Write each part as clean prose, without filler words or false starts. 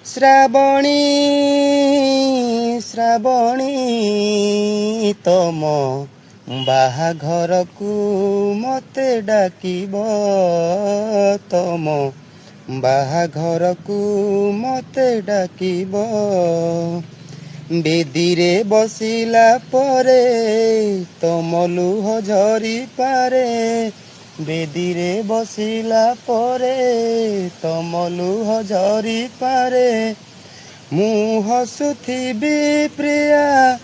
ଶ୍ରାବଣୀ ଶ୍ରାବଣୀ ତମ ବାହାଘରକୁ ମତେ ଡାକିବ, ତମ ବାହାଘରକୁ ମତେ ଡାକିବ। ବେଦିରେ ବସିଲା ପରେ ତମ ଲୁହ ଝରିପାରେ, ବେଦିରେ ବସିଲା ପରେ ତମ ଲୁହ ଝରିପାରେ। ମୁଁ ହସୁଥିବି ପ୍ରିୟା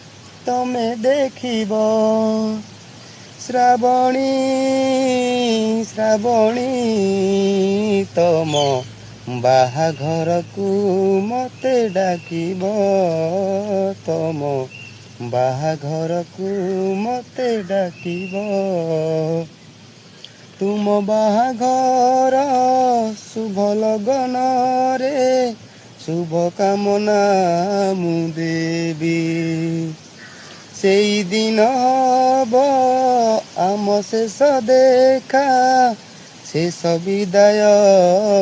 ତମେ ଦେଖିବ, ଶ୍ରାବଣୀ ଶ୍ରାବଣୀ ତମ ବାହାଘରକୁ ମତେ ଡାକିବ, ତମ ବାହାଘରକୁ ମତେ ଡାକିବ। ତୁମ ବାହାଘର ଶୁଭ ଲଗନରେ ଶୁଭ କାମନା ମୁଁ ଦେବି। ସେଇଦିନ ହବ ଆମ ଶେଷ ଦେଖା, ଶେଷ ବିଦାୟ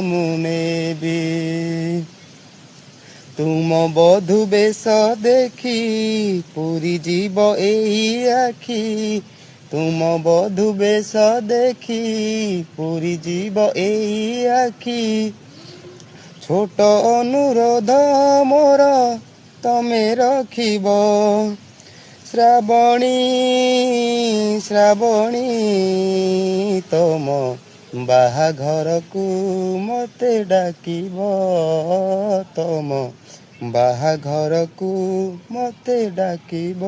ମୁଁ ନେବି। ତୁମ ବଧୂ ବେଶ ଦେଖି ପୁରିଯିବ ଏଇ ଆଖି, ତୁମ ବଧୂ ବେଶ ଦେଖି ପୁରିଯିବ ଏଇ ଆଖି। ଛୋଟ ଅନୁରୋଧ ମୋର ତମେ ରଖିବ, ଶ୍ରାବଣୀ ଶ୍ରାବଣୀ ତମ ବାହାଘରକୁ ମତେ ଡାକିବ, ତମ ବାହାଘରକୁ ମତେ ଡାକିବ।